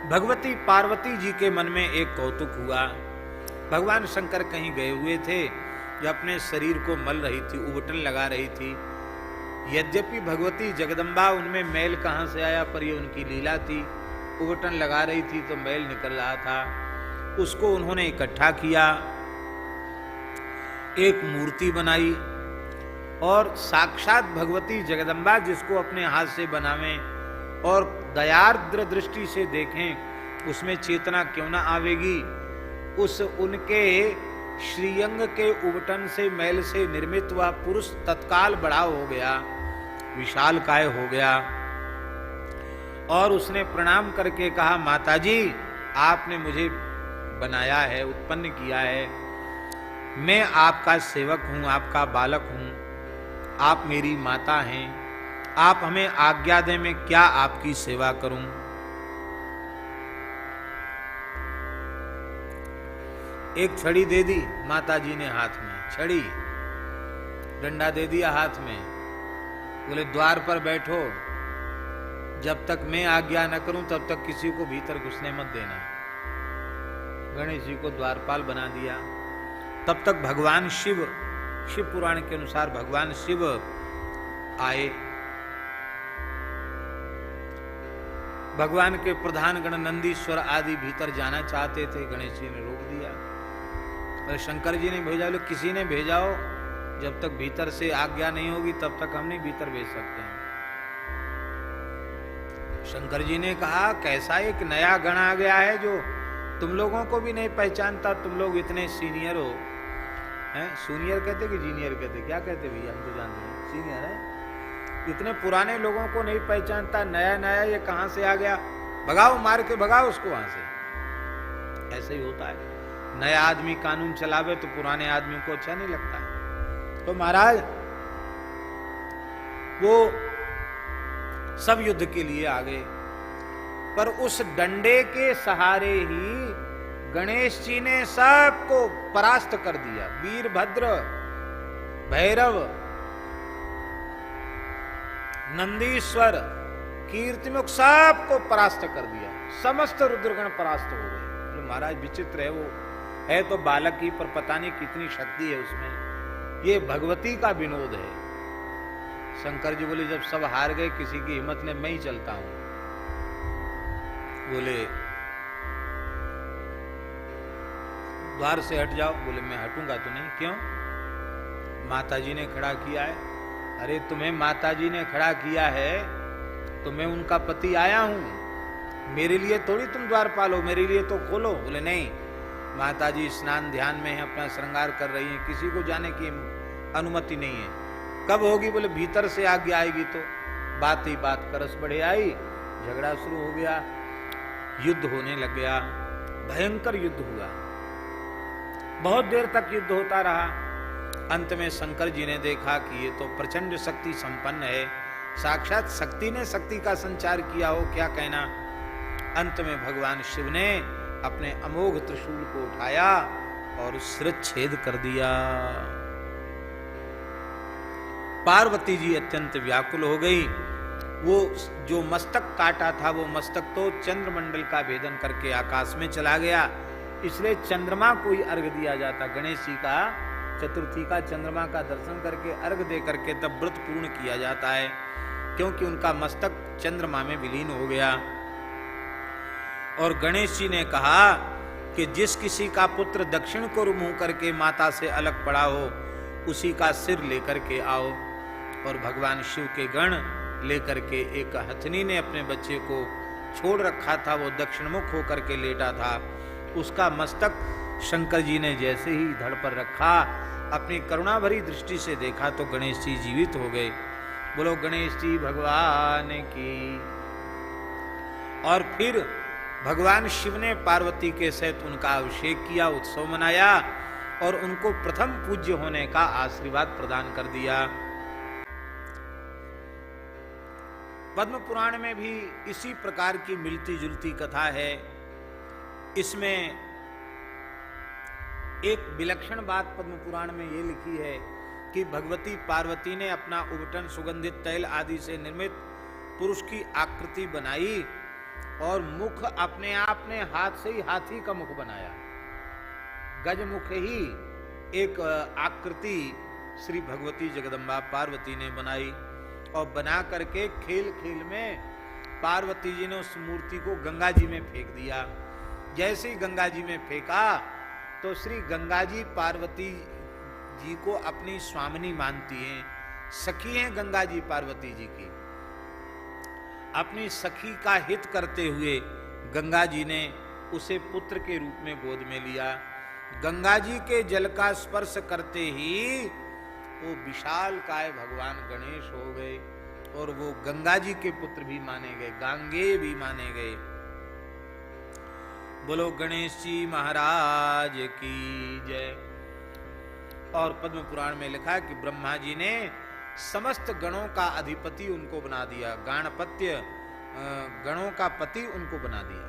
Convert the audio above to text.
भगवती पार्वती जी के मन में एक कौतुक हुआ। भगवान शंकर कहीं गए हुए थे, जो अपने शरीर को मल रही थी, उबटन लगा रही थी। यद्यपि भगवती जगदम्बा उनमें मैल कहाँ से आया, पर ये उनकी लीला थी। उबटन लगा रही थी तो मैल निकल रहा था, उसको उन्होंने इकट्ठा किया, एक मूर्ति बनाई और साक्षात भगवती जगदम्बा जिसको अपने हाथ से बनावें और दयार्द्र दृष्टि से देखें, उसमें चेतना क्यों ना आवेगी। उस उनके श्रीअंग के उबटन से, मैल से निर्मित हुआ पुरुष तत्काल बड़ा हो गया, विशालकाय हो गया। और उसने प्रणाम करके कहा, माताजी आपने मुझे बनाया है, उत्पन्न किया है, मैं आपका सेवक हूं, आपका बालक हूं, आप मेरी माता हैं, आप हमें आज्ञा दें मैं क्या आपकी सेवा करूं। एक छड़ी दे दी माताजी ने हाथ में, छड़ी डंडा दे दिया हाथ में, बोले द्वार पर बैठो, जब तक मैं आज्ञा न करूं तब तक किसी को भीतर घुसने मत देना। गणेश जी को द्वारपाल बना दिया। तब तक भगवान शिव, शिव पुराण के अनुसार भगवान शिव आए। भगवान के प्रधान गण नंदीश्वर आदि भीतर जाना चाहते थे, गणेश जी ने रोक दिया। और शंकर जी ने भेजा, लोग किसी ने भेजाओ, जब तक भीतर से आज्ञा नहीं होगी तब तक हम नहीं भीतर भेज सकते हैं। शंकर जी ने कहा, कैसा एक नया गण आ गया है जो तुम लोगों को भी नहीं पहचानता, तुम लोग इतने सीनियर हो। हैं, सीनियर कहते कि जीनियर कहते, क्या कहते भैया, हम तो जानते हैं सीनियर है। इतने पुराने लोगों को नहीं पहचानता, नया नया ये कहां से आ गया, भगाओ, मार के भगाओ उसको वहां से। ऐसे ही होता है, नया आदमी कानून चलावे तो पुराने आदमी को अच्छा नहीं लगता है। तो महाराज वो सब युद्ध के लिए आ गए, पर उस डंडे के सहारे ही गणेश जी ने सबको परास्त कर दिया। वीरभद्र, भैरव, नंदीश्वर, कीर्तिमुख सबको परास्त कर दिया, समस्त रुद्रगण परास्त हो गए। तो महाराज विचित्र है, वो है तो बालक ही, पर पता नहीं कितनी शक्ति है उसमें। ये भगवती का विनोद है। शंकर जी बोले, जब सब हार गए, किसी की हिम्मत ने, मैं ही चलता हूं। बोले द्वार से हट जाओ। बोले मैं हटूंगा तो नहीं। क्यों? माताजी ने खड़ा किया है। अरे तुम्हें माताजी ने खड़ा किया है तो मैं उनका पति आया हूं, मेरे लिए थोड़ी तुम द्वारपाल हो, मेरे लिए तो खोलो। बोले नहीं, माताजी स्नान ध्यान में है, अपना श्रृंगार कर रही हैं, किसी को जाने की अनुमति नहीं है। कब होगी? बोले भीतर से आज्ञा आएगी। तो बात ही बात करस बढ़े आई, झगड़ा शुरू हो गया, युद्ध होने लग गया, भयंकर युद्ध हुआ, बहुत देर तक युद्ध होता रहा। अंत में शंकर जी ने देखा कि ये तो प्रचंड शक्ति संपन्न है, साक्षात शक्ति ने शक्ति का संचार किया हो, क्या कहना। अंत में भगवान शिव ने अपने अमोघ त्रिशूल को उठाया और शिरच्छेद कर दिया। पार्वती जी अत्यंत व्याकुल हो गई। वो जो मस्तक काटा था, वो मस्तक तो चंद्रमंडल का भेदन करके आकाश में चला गया, इसलिए चंद्रमा को ही अर्घ दिया जाता। गणेश जी का चतुर्थी का चंद्रमा का दर्शन करके, अर्घ दे करके तब व्रत पूर्ण किया जाता है, क्योंकि उनका मस्तक चंद्रमा में विलीन हो गया। और गणेश जी ने कहा कि जिस किसी का पुत्र दक्षिण को मुंह करके माता से अलग पड़ा हो, उसी का सिर लेकर के आओ। और भगवान शिव के गण लेकर के, एक हथनी ने अपने बच्चे को छोड़ रखा था, वो दक्षिण मुख होकर के लेटा था, उसका मस्तक शंकर जी ने जैसे ही धड़ पर रखा, अपनी करुणा भरी दृष्टि से देखा तो गणेश जी जीवित हो गए। बोलो गणेश जी भगवान की। और फिर भगवान शिव ने पार्वती के सहित उनका अभिषेक किया, उत्सव मनाया और उनको प्रथम पूज्य होने का आशीर्वाद प्रदान कर दिया। पद्म पुराण में भी इसी प्रकार की मिलती जुलती कथा है। इसमें एक विलक्षण बात पद्म पुराण में ये लिखी है कि भगवती पार्वती ने अपना उबटन सुगंधित तैल आदि से निर्मित पुरुष की आकृति बनाई और मुख अपने आप ने हाथ से ही हाथी का मुख बनाया। गजमुख ही एक आकृति श्री भगवती जगदम्बा पार्वती ने बनाई और बना करके खेल खेल में पार्वती जी ने उस मूर्ति को गंगा जी में फेंक दिया। जैसे ही गंगा जी में फेंका तो श्री गंगा जी पार्वती जी को अपनी स्वामिनी मानती हैं, सखी हैं गंगा जी पार्वती जी की। अपनी सखी का हित करते हुए गंगा जी ने उसे पुत्र के रूप में गोद में लिया। गंगा जी के जल का स्पर्श करते ही वो विशाल काय भगवान गणेश हो गए और वो गंगा जी के पुत्र भी माने गए, गांगे भी माने गए। बोलो गणेश जी महाराज की जय। और पद्म पुराण में लिखा है कि ब्रह्मा जी ने समस्त गणों का अधिपति उनको बना दिया, गणपत्य गणों का पति उनको बना दिया।